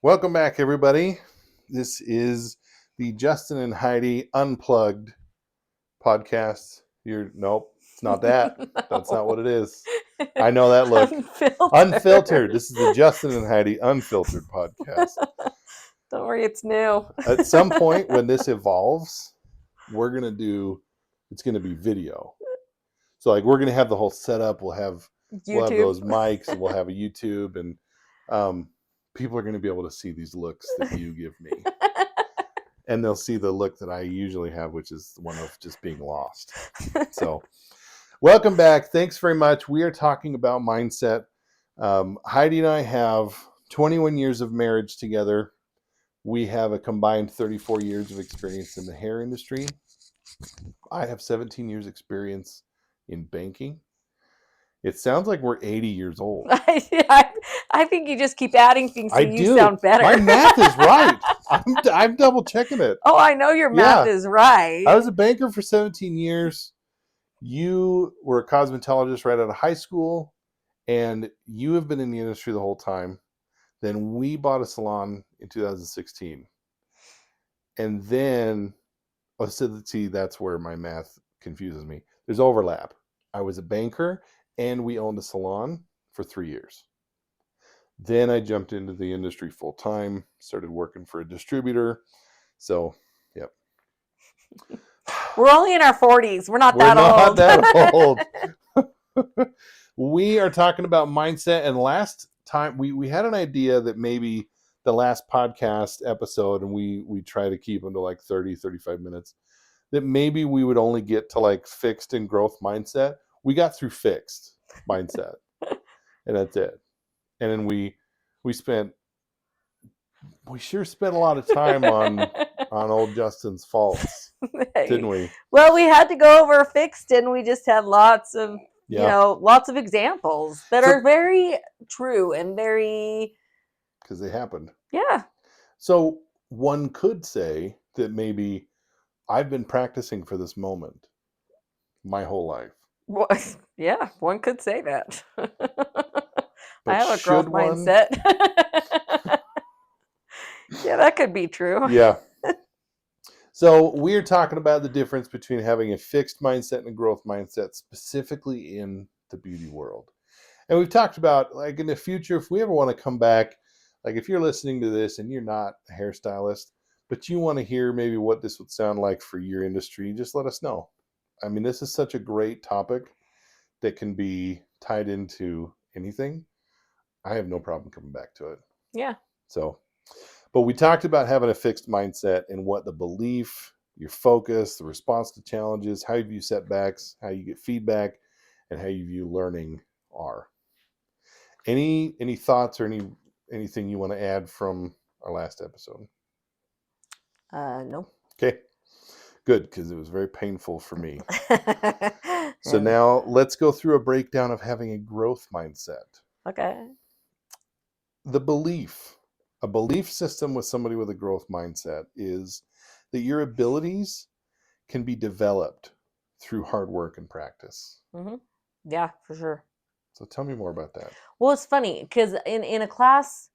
Welcome back, everybody. This is the Justin and Heidi Unplugged podcast. Nope, it's not that. No. That's not what it is. I know that look. Unfiltered. This is the Justin and Heidi Unfiltered podcast. Don't worry, it's new. At some point when this evolves, it's going to be video. So like we're going to have the whole setup. We'll have those mics and we'll have a YouTube and people are going to be able to see these looks that you give me. And they'll see the look that I usually have, which is one of just being lost. So welcome back. Thanks very much. We are talking about mindset. Heidi and I have 21 years of marriage together. We have a combined 34 years of experience in the hair industry. I have 17 years experience in banking. It sounds like we're 80 years old. I think you just keep adding things so you sound better. My math is right. I'm double checking it. Oh, I know your math is right. I was a banker for 17 years. You were a cosmetologist right out of high school, and you have been in the industry the whole time. Then we bought a salon in 2016. And then, that's where my math confuses me. There's overlap. I was a banker, and we owned a salon for 3 years. Then I jumped into the industry full time, started working for a distributor. So, yep. We're only in our 40s. We're not that old. We are talking about mindset. And last time we had an idea that maybe the last podcast episode, and we try to keep them to like 30, 35 minutes, that maybe we would only get to like fixed and growth mindset. We got through fixed mindset and that's it. And then we sure spent a lot of time on old Justin's faults, didn't we? Well, we had to go over fixed, and we just had lots of lots of examples that are very true and very because they happened. Yeah. So one could say that maybe I've been practicing for this moment my whole life. Well, yeah, one could say that. I have a growth mindset. Yeah, that could be true. Yeah. So we're talking about the difference between having a fixed mindset and a growth mindset, specifically in the beauty world. And we've talked about, like, in the future, if we ever want to come back, like if you're listening to this and you're not a hairstylist, but you want to hear maybe what this would sound like for your industry, just let us know. I mean, this is such a great topic that can be tied into anything. I have no problem coming back to it. Yeah. So, but we talked about having a fixed mindset and what the belief, your focus, the response to challenges, how you view setbacks, how you get feedback, and how you view learning are. Any thoughts or anything you want to add from our last episode? No. Okay. Good, because it was very painful for me. So now let's go through a breakdown of having a growth mindset. Okay. A belief system with somebody with a growth mindset is that your abilities can be developed through hard work and practice. Mm-hmm. Yeah, for sure. So tell me more about that. Well, it's funny because in a class,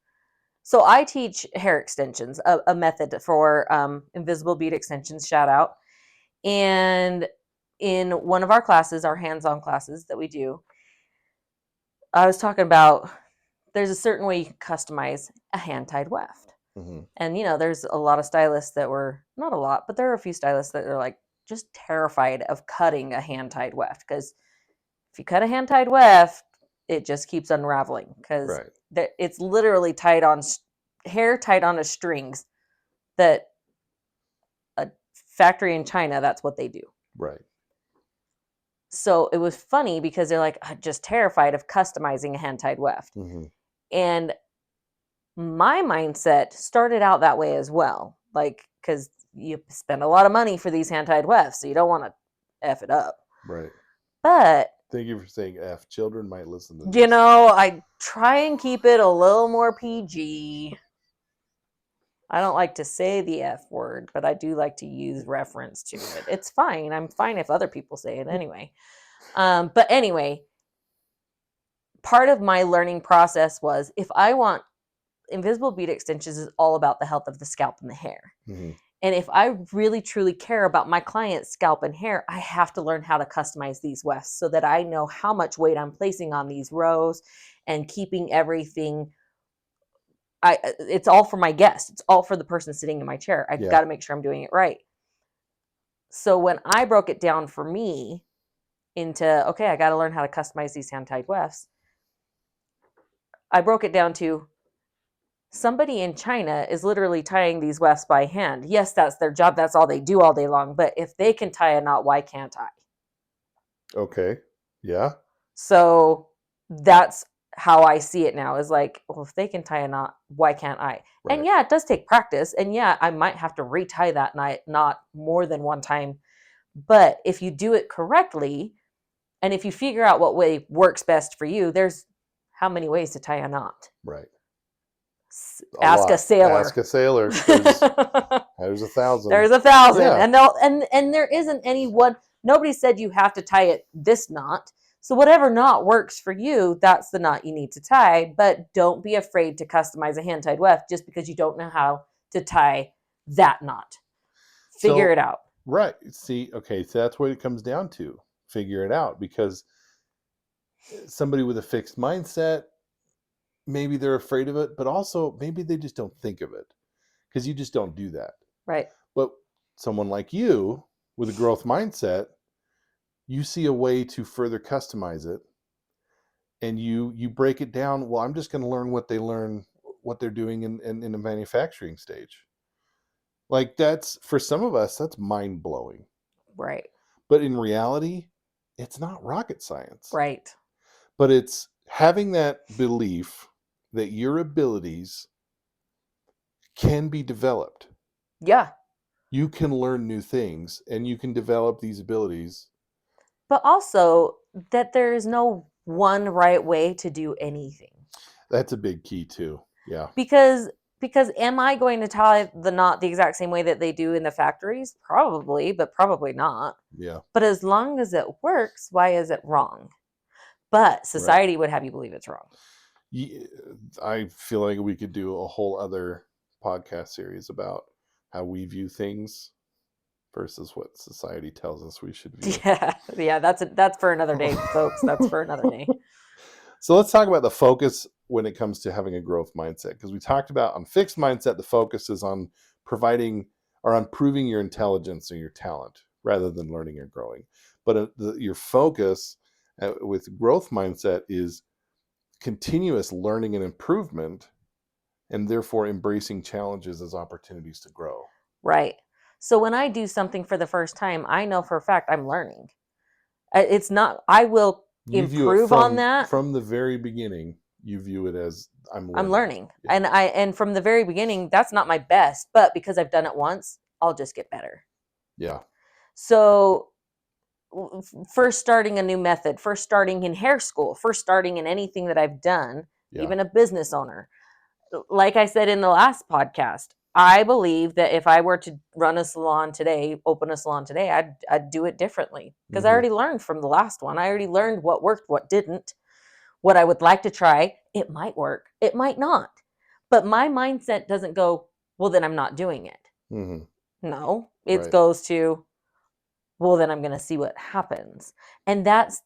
so I teach hair extensions, a method for invisible bead extensions, shout out. And in one of our classes, our hands-on classes that we do, I was talking about there's a certain way you can customize a hand-tied weft. Mm-hmm. And, there's a lot of stylists that were, not a lot, but there are a few stylists that are like just terrified of cutting a hand-tied weft. Because if you cut a hand-tied weft, it just keeps unraveling. Because it's literally hair tied onto strings that a factory in China, that's what they do. Right. So it was funny because they're like, I'm just terrified of customizing a hand-tied weft. Mm-hmm. And my mindset started out that way as well. Like, because you spend a lot of money for these hand-tied wefts, so you don't want to F it up. Right. But thank you for saying F. Children might listen to this. I try and keep it a little more PG. I don't like to say the F word, but I do like to use reference to it. It's fine. I'm fine if other people say it anyway. But anyway, part of my learning process was if I want invisible bead extensions is all about the health of the scalp and the hair. Mm-hmm. And if I really truly care about my client's scalp and hair, I have to learn how to customize these wefts so that I know how much weight I'm placing on these rows and keeping everything. It's all for my guest. It's all for the person sitting in my chair. I've got to make sure I'm doing it right. So when I broke it down for me into, okay, I got to learn how to customize these hand-tied wefts, I broke it down to somebody in China is literally tying these wefts by hand. Yes, that's their job. That's all they do all day long. But if they can tie a knot, why can't I? Okay. Yeah. So that's how I see it now, is like, well, if they can tie a knot, why can't I? Right. And yeah, it does take practice. And yeah, I might have to retie that knot more than one time. But if you do it correctly, and if you figure out what way works best for you, there's how many ways to tie a knot? Right. Ask a sailor. Ask a sailor. There's 1,000. There's 1,000. Yeah. And there isn't any one. Nobody said you have to tie it this knot. So whatever knot works for you, that's the knot you need to tie. But don't be afraid to customize a hand-tied weft just because you don't know how to tie that knot. Figure it out. Right. See, okay, so that's what it comes down to. Figure it out, because somebody with a fixed mindset, maybe they're afraid of it, but also maybe they just don't think of it, because you just don't do that. Right. But someone like you with a growth mindset, you see a way to further customize it, and you break it down. Well, I'm just going to learn what they're doing in the manufacturing stage. Like, that's, for some of us, that's mind-blowing. Right. But in reality, it's not rocket science. Right. But it's having that belief that your abilities can be developed. Yeah. You can learn new things and you can develop these abilities. But also that there is no one right way to do anything. That's a big key too. Yeah. Because am I going to tie the knot the exact same way that they do in the factories? Probably, but probably not. Yeah. But as long as it works, why is it wrong? But society would have you believe it's wrong. I feel like we could do a whole other podcast series about how we view things versus what society tells us we should view. Yeah, that's for another day, folks. That's for another day. So let's talk about the focus when it comes to having a growth mindset, because we talked about on fixed mindset, the focus is on providing or on proving your intelligence or your talent rather than learning or growing. But your focus with growth mindset is continuous learning and improvement, and therefore embracing challenges as opportunities to grow. Right. So when I do something for the first time, I know for a fact I'm learning. It's not, I will improve on that. From the very beginning, you view it as I'm learning. Yeah. And from the very beginning, that's not my best, but because I've done it once, I'll just get better. Yeah. So first starting a new method, first starting in hair school, first starting in anything that I've done, even a business owner. Like I said in the last podcast, I believe that if I were to run a salon today, open a salon today, I'd do it differently, because I already learned from the last one. I already learned what worked, what didn't, what I would like to try. It might work, it might not. But my mindset doesn't go, well, then I'm not doing it. No, it goes to, well, then I'm going to see what happens. And that's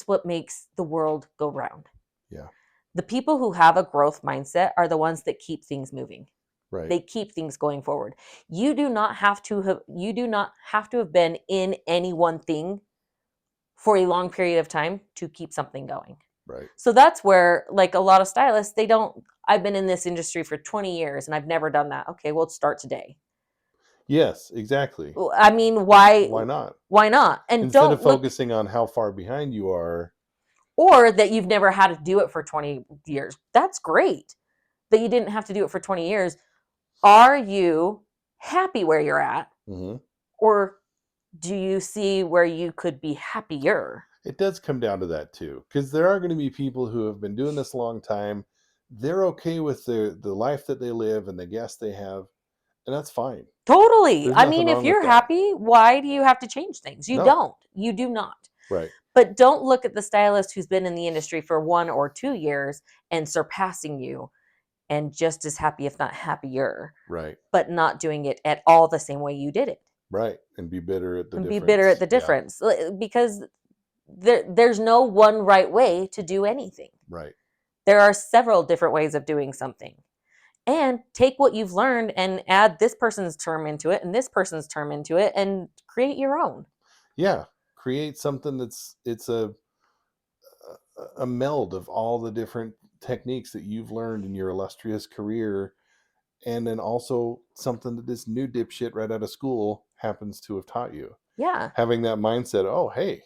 what makes the world go round. Yeah. The people who have a growth mindset are the ones that keep things moving. Right. They keep things going forward. You do not have to have been in any one thing for a long period of time to keep something going. Right. So that's where, like, a lot of stylists, I've been in this industry for 20 years and I've never done that. Okay, well, start today. Yes, exactly. I mean, why not? Why not? And instead of focusing on how far behind you are, or that you've never had to do it for 20 years. That's great that you didn't have to do it for 20 years. Are you happy where you're at? Or do you see where you could be happier? It does come down to that too, because there are going to be people who have been doing this a long time. They're okay with the life that they live and the guests they have, and that's fine. Totally. I mean, if you're happy, why do you have to change things? You don't. You do not. Right. But don't look at the stylist who's been in the industry for 1 or 2 years and surpassing you and just as happy, if not happier, Right. but not doing it at all the same way you did it. Right. And be bitter at the And difference. be bitter at the difference. Because there's no one right way to do anything. Right. There are several different ways of doing something. And take what you've learned and add this person's term into it and this person's term into it and create your own. Yeah. Create something it's a meld of all the different techniques that you've learned in your illustrious career, and then also something that this new dipshit right out of school happens to have taught you. Yeah. Having that mindset, oh, hey,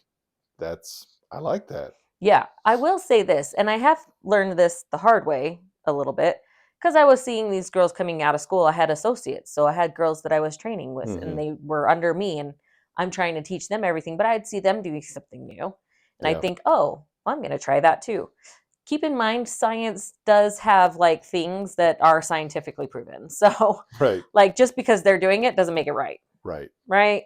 I like that. Yeah. I will say this, and I have learned this the hard way a little bit, because I was seeing these girls coming out of school. I had associates, so I had girls that I was training with, and they were under me, and I'm trying to teach them everything, but I'd see them doing something new, and I'd think, oh, I'm going to try that too. Keep in mind, science does have like things that are scientifically proven. So, Right. like, just because they're doing it doesn't make it right. Right. Right.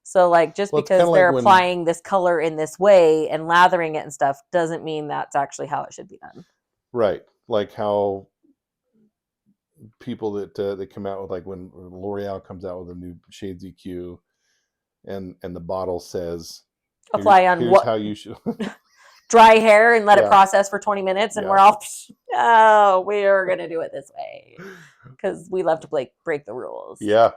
So, like, just because they're applying this color in this way and lathering it and stuff doesn't mean that's actually how it should be done. Right. Like how people that come out with, like when L'Oreal comes out with a new Shades EQ, and the bottle says, apply on here's what how you should dry hair and let it process for 20 minutes, and we're all, oh, we're gonna do it this way because we love to break the rules. Yeah.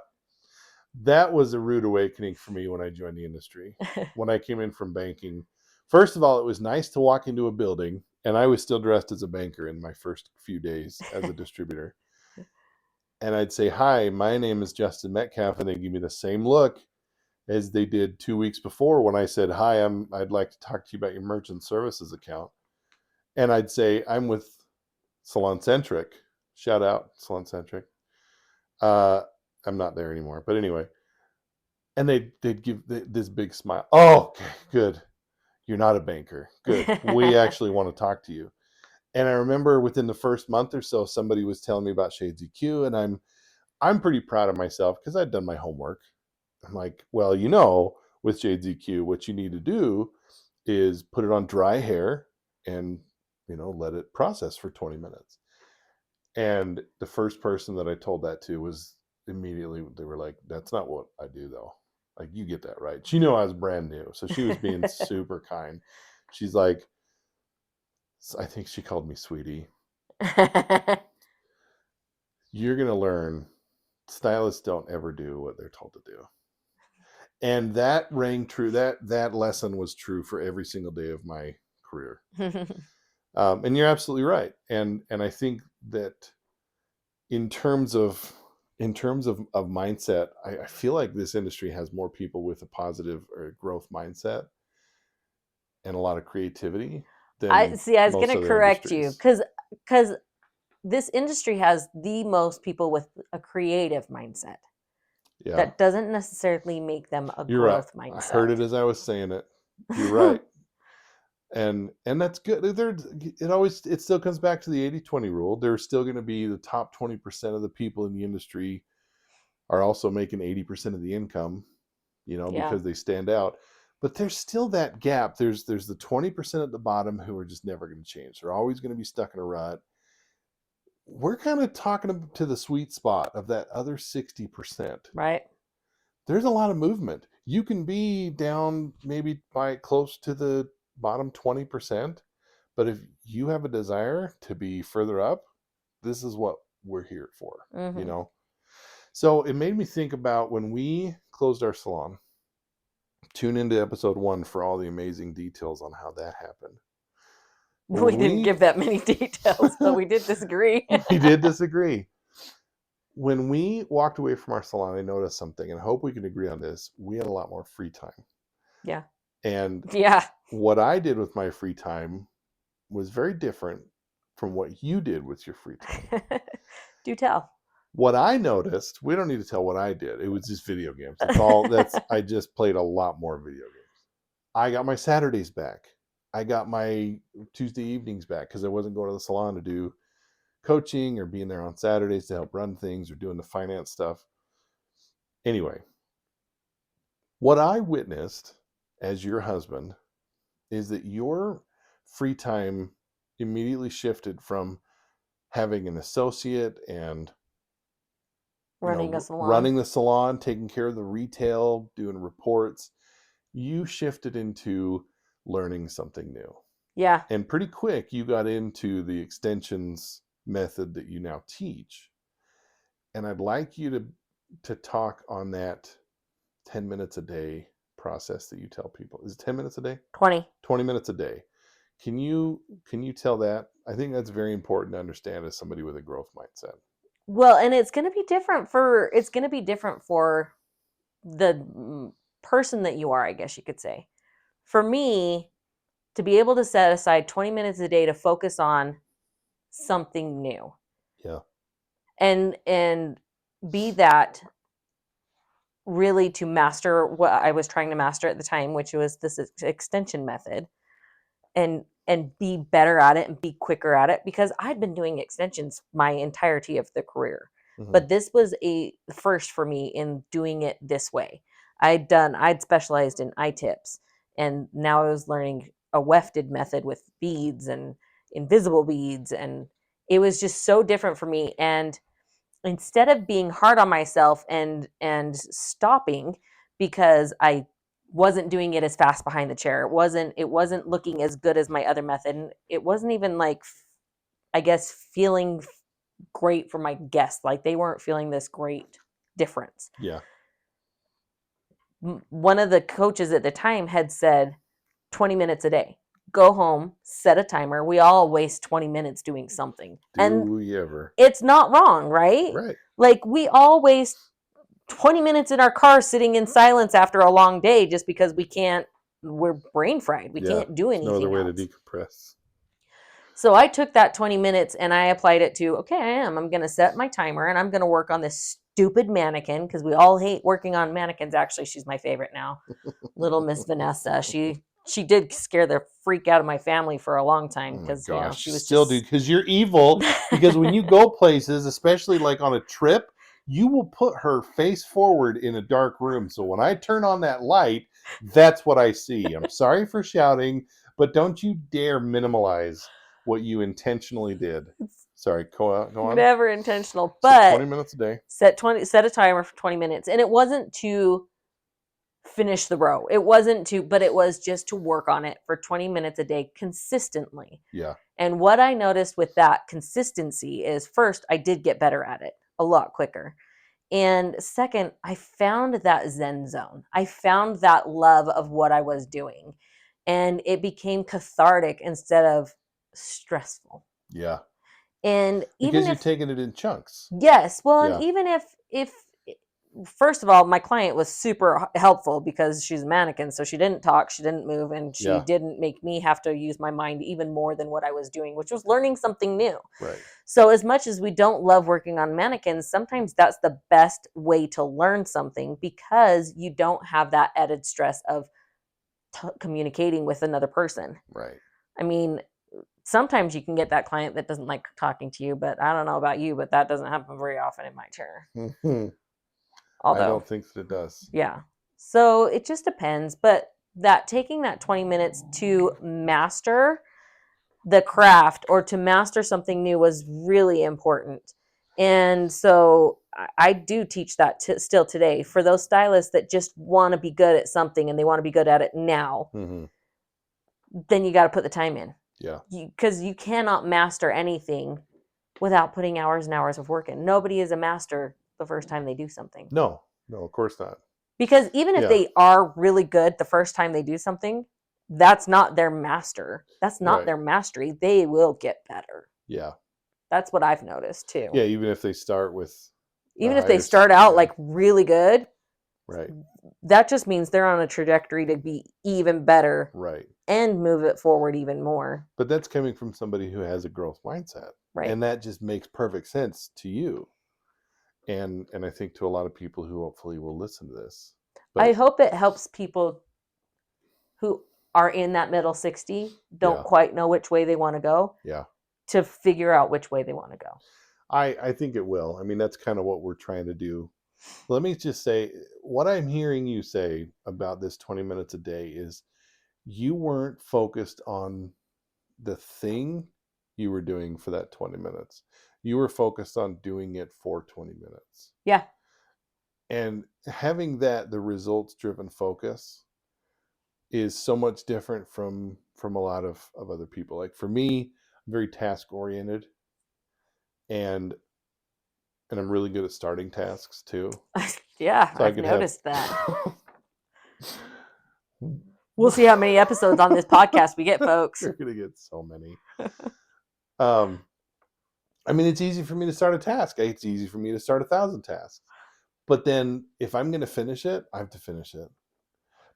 That was a rude awakening for me when I joined the industry. When I came in from banking, first of all, it was nice to walk into a building, and I was still dressed as a banker in my first few days as a distributor. And I'd say, hi, my name is Justin Metcalf, and they give me the same look as they did 2 weeks before when I said, hi, I'd like to talk to you about your merchant services account. And I'd say, I'm with Salon Centric. Shout out Salon Centric. I'm not there anymore, but anyway. And they'd give this big smile. Oh, okay, good. You're not a banker. Good. We actually want to talk to you. And I remember within the first month or so, somebody was telling me about Shades EQ, and I'm pretty proud of myself because I'd done my homework. I'm like, well, with Shades EQ, what you need to do is put it on dry hair and let it process for 20 minutes. And the first person that I told that to was immediately, they were like, that's not what I do though. Like, you get that right. She knew I was brand new, so she was being super kind. She's like, I think she called me sweetie. You're gonna learn. Stylists don't ever do what they're told to do. And that rang true. That lesson was true for every single day of my career. And you're absolutely right. And I think that in terms of mindset, I feel like this industry has more people with a positive or growth mindset and a lot of creativity than I was most going to other correct you industries. because this industry has the most people with a creative mindset. Yeah. That doesn't necessarily make them a You're right. growth mindset. I heard it as I was saying it. You're right. And that's good. It still comes back to the 80-20 rule. There's still going to be the top 20% of the people in the industry are also making 80% of the income, because they stand out. But there's still that gap. There's the 20% at the bottom who are just never going to change. They're always going to be stuck in a rut. We're kind of talking to the sweet spot of that other 60%. Right. There's a lot of movement. You can be down maybe by close to the bottom 20%, but if you have a desire to be further up, this is what we're here for, So it made me think about when we closed our salon. Tune into episode 1 for all the amazing details on how that happened. We didn't give that many details, but we did disagree. We did disagree. When we walked away from our salon, I noticed something, and I hope we can agree on this. We had a lot more free time. Yeah. And yeah, what I did with my free time was very different from what you did with your free time. Do tell. What I noticed, we don't need to tell what I did. It was just video games. I just played a lot more video games. I got my Saturdays back. I got my Tuesday evenings back because I wasn't going to the salon to do coaching or being there on Saturdays to help run things or doing the finance stuff. Anyway, what I witnessed as your husband is that your free time immediately shifted from having an associate and Running a salon. running the salon, taking care of the retail, doing reports, you shifted into learning something new. Yeah. And pretty quick, you got into the extensions method that you now teach. And I'd like you to talk on that 10 minutes a day process that you tell people. Is it 10 minutes a day? 20. 20 minutes a day. Can you tell that? I think that's very important to understand as somebody with a growth mindset. Well, and it's going to be different for the person that you are, I guess you could say. For me, to be able to set aside 20 minutes a day to focus on something new. Yeah. And be that really to master what I was trying to master at the time, which was this extension method, and be better at it and be quicker at it, because I'd been doing extensions my entirety of the career. Mm-hmm. But this was a first for me in doing it this way. I'd specialized in eye tips, and now I was learning a wefted method with beads and invisible beads, and it was just so different for me. And instead of being hard on myself and stopping because I wasn't doing it as fast behind the chair, it wasn't looking as good as my other method, and it wasn't even like, I guess, feeling great for my guests. Like, they weren't feeling this great difference. Yeah. One of the coaches at the time had said 20 minutes a day. Go home, set a timer. We all waste 20 minutes doing something. Do we ever? It's not wrong, right? Right. Like, we all waste 20 minutes in our car sitting in silence after a long day just because we're brain fried. We can't do anything no other way else. to decompress. So I took that 20 minutes and I applied it to, I'm going to set my timer and I'm going to work on this stupid mannequin, because we all hate working on mannequins. Actually, she's my favorite now. Little Miss Vanessa. She did scare the freak out of my family for a long time, because she was still do, because you're evil. Because when you go places, especially like on a trip, you will put her face forward in a dark room. So when I turn on that light, that's what I see. I'm sorry for shouting, but don't you dare minimalize what you intentionally did. Sorry, go on. Never intentional, but but 20 minutes a day. Set a timer for 20 minutes, and it wasn't to finish the row. It wasn't to, but it was just to work on it for 20 minutes a day consistently. Yeah. And what I noticed with that consistency is, first, I did get better at it a lot quicker. And second, I found that Zen zone. I found that love of what I was doing. And it became cathartic instead of stressful. Yeah. And even because you're taking it in chunks. Yes. Well, and even if first of all, my client was super helpful because she's a mannequin, so she didn't talk, she didn't move, and she didn't make me have to use my mind even more than what I was doing, which was learning something new. Right. So as much as we don't love working on mannequins, sometimes that's the best way to learn something, because you don't have that added stress of communicating with another person. Right. I mean, sometimes you can get that client that doesn't like talking to you, but I don't know about you, but that doesn't happen very often in my chair. Although, I don't think that it does. Yeah. So it just depends. But taking that 20 minutes to master the craft or to master something new was really important. And so I do teach that still today for those stylists that just want to be good at something and they want to be good at it now. Mm-hmm. Then you got to put the time in. Yeah. Because you cannot master anything without putting hours and hours of work in. Nobody is a master the first time they do something. No, of course not. Because even if they are really good the first time they do something, that's not their master. That's not their mastery. They will get better. Yeah. That's what I've noticed too. Yeah, even if they start they start out like really good. Right. That just means they're on a trajectory to be even better. Right. And move it forward even more. But that's coming from somebody who has a growth mindset. Right. And that just makes perfect sense to you. And I think to a lot of people who hopefully will listen to this. But I hope it helps people who are in that middle 60, don't quite know which way they want to go. Yeah. To figure out which way they want to go. I think it will. I mean, that's kind of what we're trying to do. Let me just say, what I'm hearing you say about this 20 minutes a day is you weren't focused on the thing you were doing for that 20 minutes. You were focused on doing it for 20 minutes. Yeah. And having the results driven focus is so much different from a lot of other people. Like for me, I'm very task oriented, and I'm really good at starting tasks too. Yeah, So I've noticed that. We'll We'll see how many episodes on this podcast we get, folks. We're gonna get so many. I mean, it's easy for me to start a task. It's easy for me to start 1,000 tasks. But then if I'm going to finish it, I have to finish it.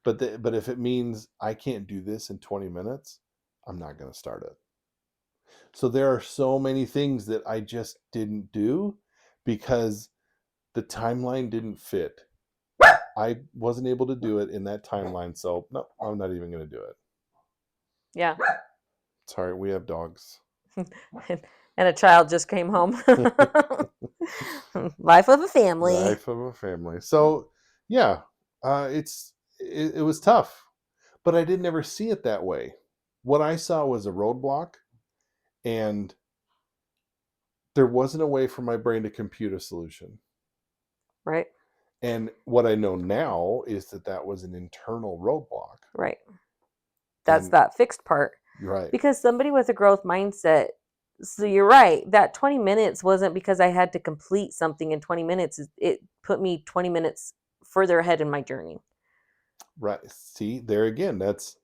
But if it means I can't do this in 20 minutes, I'm not going to start it. So there are so many things that I just didn't do because the timeline didn't fit. I wasn't able to do it in that timeline. So no, I'm not even going to do it. Yeah. Sorry, we have dogs. And a child just came home. Life of a family. Life of a family. So yeah, it was tough, but I didn't ever see it that way. What I saw was a roadblock, and there wasn't a way for my brain to compute a solution. Right. And what I know now is that was an internal roadblock. Right. That's that fixed part. Right. Because somebody with a growth mindset, so you're right, that 20 minutes wasn't because I had to complete something in 20 minutes. It put me 20 minutes further ahead in my journey. Right. See, there again, that's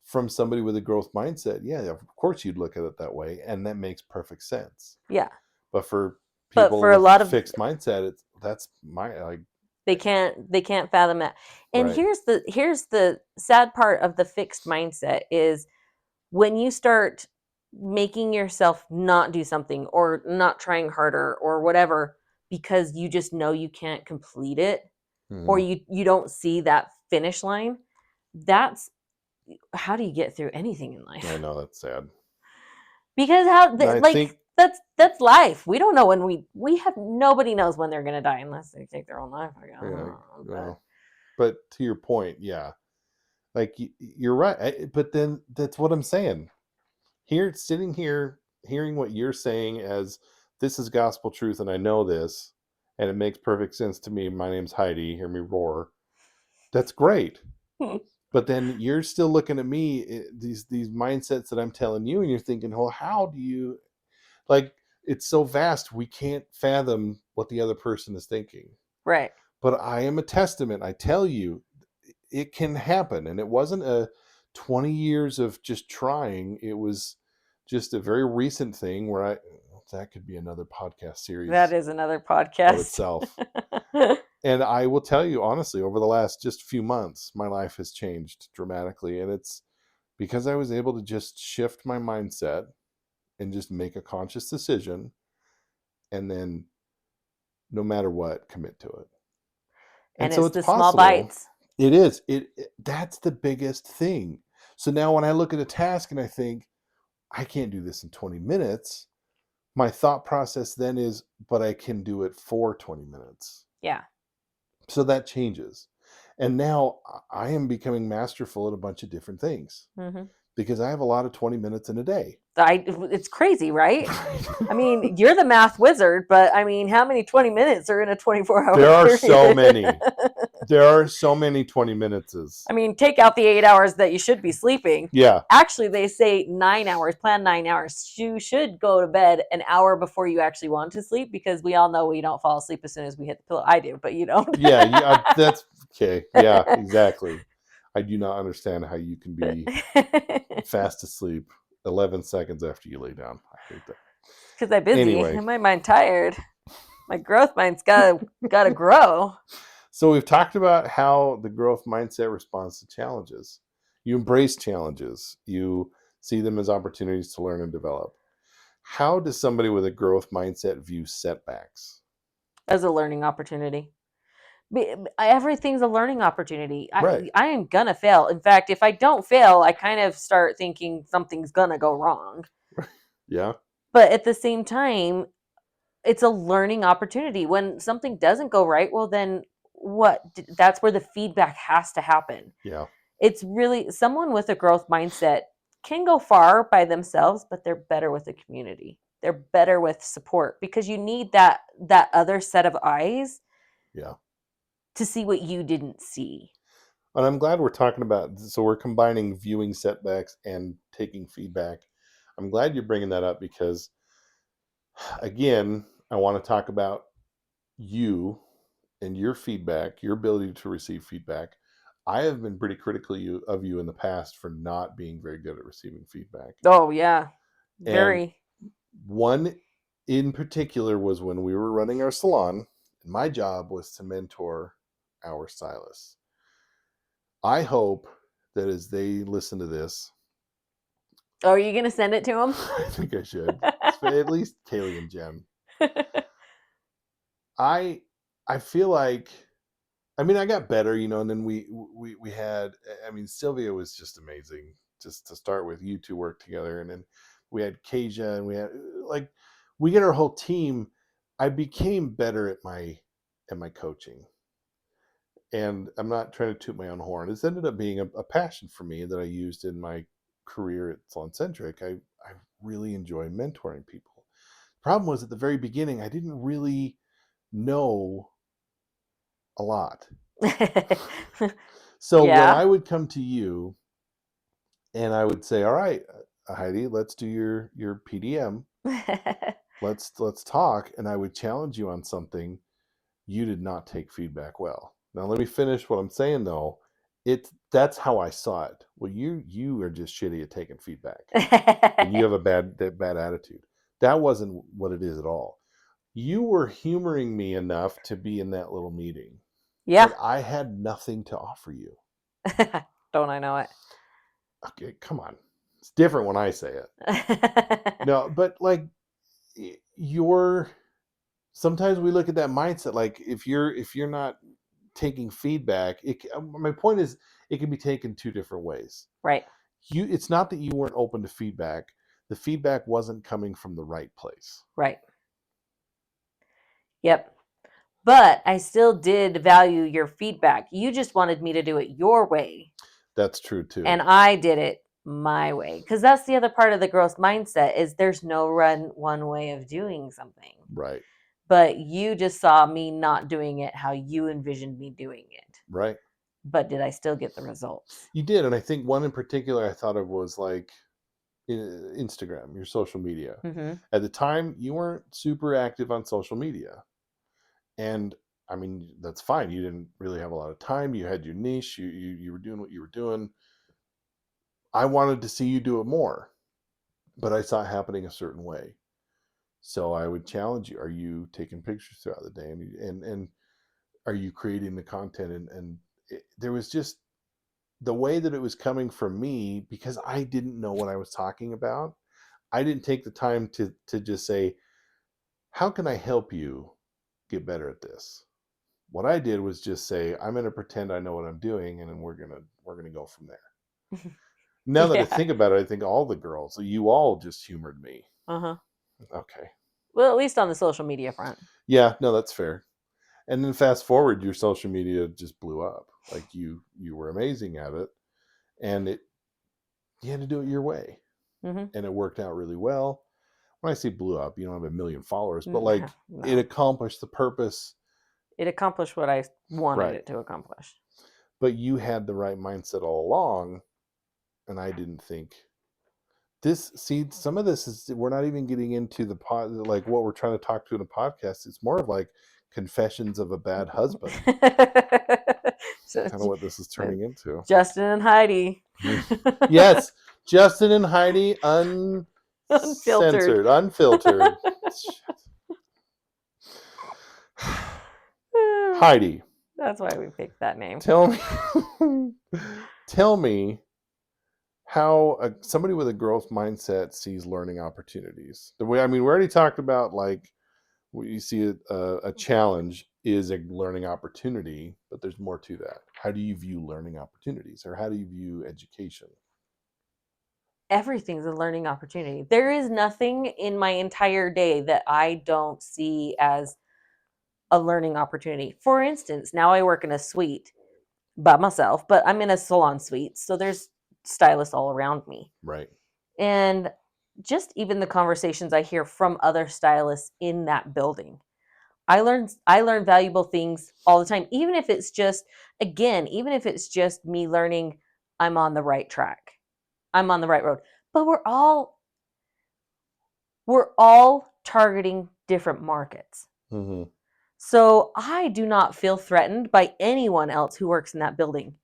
from somebody with a growth mindset. Yeah, of course you'd look at it that way, and that makes perfect sense. Yeah. But for people for a lot of fixed mindset, that's my like they can't fathom that. And right. here's the sad part of the fixed mindset is when you start making yourself not do something or not trying harder or whatever because you just know you can't complete it, or you don't see that finish line, that's how do you get through anything in life? I know, that's sad. Because that's life. We don't know when we have nobody knows when they're gonna die unless they take their own life. But to your point, yeah, like you're right. But then that's what I'm saying. Here, sitting here, hearing what you're saying as this is gospel truth, and I know this, and it makes perfect sense to me. My name's Heidi. Hear me roar. That's great. But then you're still looking at me, these mindsets that I'm telling you, and you're thinking, well, how do you, like, it's so vast, we can't fathom what the other person is thinking. Right. But I am a testament. I tell you, it can happen. And it wasn't a 20 years of just trying. It was just a very recent thing where that could be another podcast series. That is another podcast of itself. And I will tell you, honestly, over the last just few months, my life has changed dramatically. And it's because I was able to just shift my mindset and just make a conscious decision. And then no matter what, commit to it. And so it's the possible. Small bites. It is. That's the biggest thing. So now when I look at a task and I think, I can't do this in 20 minutes, my thought process then is, but I can do it for 20 minutes. Yeah. So that changes. And now I am becoming masterful at a bunch of different things because I have a lot of 20 minutes in a day. It's crazy, right? I mean, you're the math wizard, but I mean, how many 20 minutes are in a 24-hour There are period? so many. There are so many 20 minutes. I mean, take out the 8 hours that you should be sleeping. Yeah. Actually, they say 9 hours, plan 9 hours. You should go to bed an hour before you actually want to sleep because we all know we don't fall asleep as soon as we hit the pillow. I do, but you don't. Yeah, that's okay. Yeah, exactly. I do not understand how you can be fast asleep 11 seconds after you lay down. I hate that. Because I'm busy. Anyway. And my mind tired. My growth mind's gotta grow. So we've talked about how the growth mindset responds to challenges. You embrace challenges. You see them as opportunities to learn and develop. How does somebody with a growth mindset view setbacks? As a learning opportunity. Everything's a learning opportunity. Right. I am gonna fail. In fact, if I don't fail, I kind of start thinking something's gonna go wrong. Yeah. But at the same time, it's a learning opportunity. When something doesn't go right, well, then what? That's where the feedback has to happen. Yeah. It's really someone with a growth mindset can go far by themselves, but they're better with a community. They're better with support because you need that other set of eyes to see what you didn't see. And I'm glad we're talking about, so we're combining viewing setbacks and taking feedback. I'm glad you're bringing that up because, again, I want to talk about you and your feedback, your ability to receive feedback. I have been pretty critical of you in the past for not being very good at receiving feedback. Oh, yeah. And Very. one in particular was when we were running our salon, and my job was to mentor our stylists. I hope that as they listen to this, Oh, are you going to send it to them? I think I should. At least Kaylee and Jen. I feel like, I mean, I got better, and then we had, I mean, Sylvia was just amazing. Just to start with, you two worked together, and then we had Kasia, and we had, like, we get our whole team. I became better at my coaching. And I'm not trying to toot my own horn. It's ended up being a passion for me that I used in my career at Salon Centric. I really enjoy mentoring people. Problem was, at the very beginning, I didn't really know a lot. So when I would come to you and I would say, all right, Heidi, let's do your PDM. Let's talk. And I would challenge you on something. You did not take feedback well. Now let me finish what I'm saying though. That's how I saw it. Well, you are just shitty at taking feedback. And you have a bad attitude. That wasn't what it is at all. You were humoring me enough to be in that little meeting. Yeah. But I had nothing to offer you. Don't I know it? Okay, come on. It's different when I say it. No, but like sometimes we look at that mindset, like if you're not taking feedback, my point is it can be taken two different ways. Right. It's not that you weren't open to feedback. The feedback wasn't coming from the right place. Right. Yep. But I still did value your feedback. You just wanted me to do it your way. That's true too. And I did it my way. Because that's the other part of the growth mindset is there's no one way of doing something. Right. But you just saw me not doing it how you envisioned me doing it. Right. But did I still get the results? You did. And I think one in particular I thought of was like Instagram, your social media. Mm-hmm. At the time, you weren't super active on social media. And I mean, that's fine. You didn't really have a lot of time. You had your niche. You were doing what you were doing. I wanted to see you do it more, but I saw it happening a certain way. So I would challenge you. Are you taking pictures throughout the day? And are you creating the content? And there was just the way that it was coming from me, because I didn't know what I was talking about. I didn't take the time to just say, how can I help you get better at this? What I did was just say, I'm going to pretend I know what I'm doing, and then we're going to go from there. Now that I think about it, I think all the girls, you all just humored me. Uh-huh. Okay. Well, at least on the social media front. Yeah, no, that's fair. And then fast forward, your social media just blew up. Like you were amazing at it, and you had to do it your way. Mm-hmm. And it worked out really well. When I say blew up, you don't have 1 million followers, but like it accomplished the purpose. It accomplished what I wanted it to accomplish. But you had the right mindset all along, and I didn't think some of this is, we're not even getting into the like what we're trying to talk to in a podcast. It's more of like confessions of a bad husband. So kind of what this is turning into. Justin and Heidi. Yes, Justin and Heidi, uncensored, unfiltered. Heidi. That's why we picked that name. Tell me how somebody with a growth mindset sees learning opportunities. The way, I mean, we already talked about like you see a challenge is a learning opportunity, but there's more to that. How do you view learning opportunities, or how do you view education? Everything's a learning opportunity. There is nothing in my entire day that I don't see as a learning opportunity. For instance, now I work in a suite by myself, but I'm in a salon suite. So there's stylists all around me. Right. And just even the conversations I hear from other stylists in that building. I learn valuable things all the time, even if it's just me learning I'm on the right track. I'm on the right road. But we're all targeting different markets. Mm-hmm. So I do not feel threatened by anyone else who works in that building,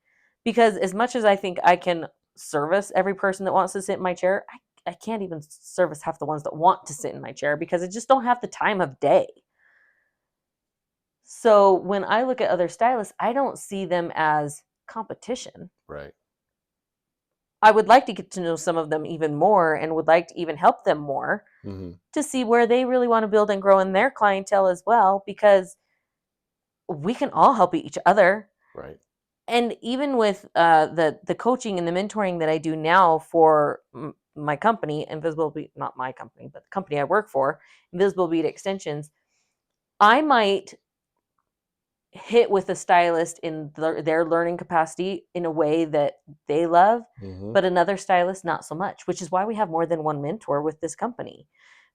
because as much as I think I can service every person that wants to sit in my chair, I can't even service half the ones that want to sit in my chair because I just don't have the time of day. So when I look at other stylists, I don't see them as competition. Right. I would like to get to know some of them even more and would like to even help them more to see where they really want to build and grow in their clientele as well, because we can all help each other. Right. And even with the coaching and the mentoring that I do now for my company, not my company, but the company I work for, Invisible Bead Extensions, I might hit with a stylist in their learning capacity in a way that they love, but another stylist not so much, which is why we have more than one mentor with this company,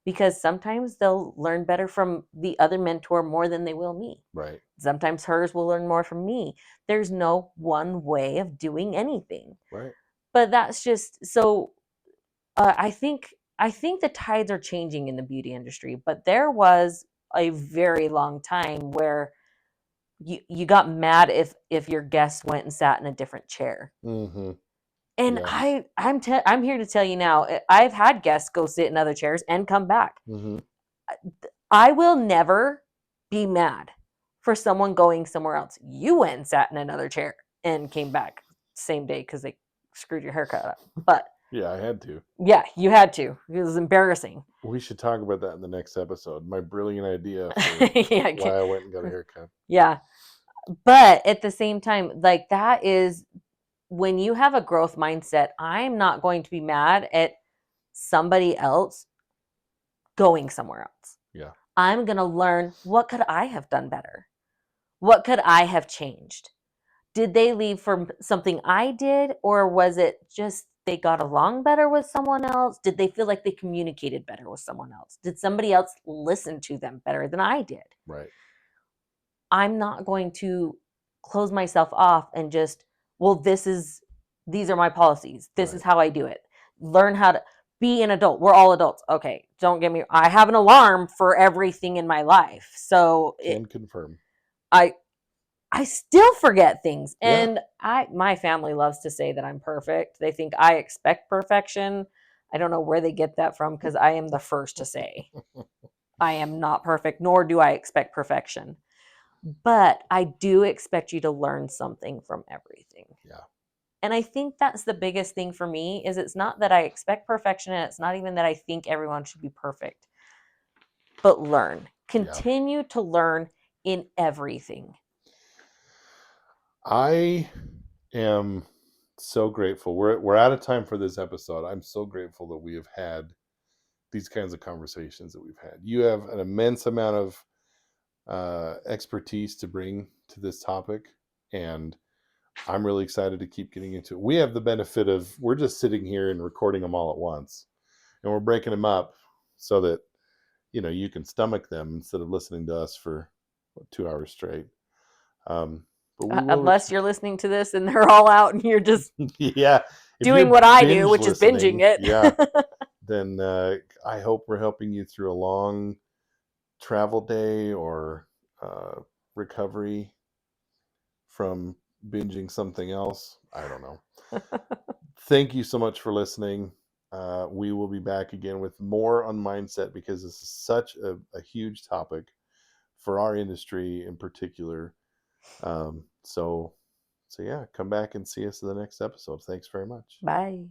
because sometimes they'll learn better from the other mentor more than they will me. Right. Sometimes hers will learn more from me. There's no one way of doing anything. Right. But that's just so. I think the tides are changing in the beauty industry, but there was a very long time where you got mad if your guest went and sat in a different chair. Mm-hmm. And Yeah. I'm here to tell you now, I've had guests go sit in other chairs and come back. Mm-hmm. I will never be mad for someone going somewhere else. You went and sat in another chair and came back same day because they screwed your haircut up. But Yeah, I had to. yeah, you had to. It was embarrassing. We should talk about that in the next episode. My brilliant idea for Yeah, why I went and got a haircut. yeah. But at the same time, like, that is when you have a growth mindset. I'm not going to be mad at somebody else going somewhere else. Yeah. I'm going to learn, what could I have done better? What could I have changed? Did they leave for something I did, or was it just they got along better with someone else? Did they feel like they communicated better with someone else? Did somebody else listen to them better than I did? Right. I'm not going to close myself off and just, well, these are my policies. This is how I do it. Learn how to be an adult. We're all adults. Okay, don't get me, I have an alarm for everything in my life. So Can confirm. I still forget things. Yeah. And my family loves to say that I'm perfect. They think I expect perfection. I don't know where they get that from, because I am the first to say I am not perfect, nor do I expect perfection. But I do expect you to learn something from everything. Yeah. And I think that's the biggest thing for me, is it's not that I expect perfection, and it's not even that I think everyone should be perfect. But learn. Continue to learn in everything. I am so grateful. We're out of time for this episode. I'm so grateful that we have had these kinds of conversations that we've had. You have an immense amount of expertise to bring to this topic, and I'm really excited to keep getting into it. We have the benefit of, we're just sitting here and recording them all at once, and we're breaking them up so that, you can stomach them instead of listening to us for 2 hours straight. But we will Unless you're listening to this and they're all out and you're just yeah, doing what I do, which is binging it. Yeah, then I hope we're helping you through a long travel day or recovery from binging something else. I don't know. Thank you so much for listening. We will be back again with more on mindset, because this is such a huge topic for our industry in particular. So yeah, come back and see us in the next episode. Thanks very much. Bye.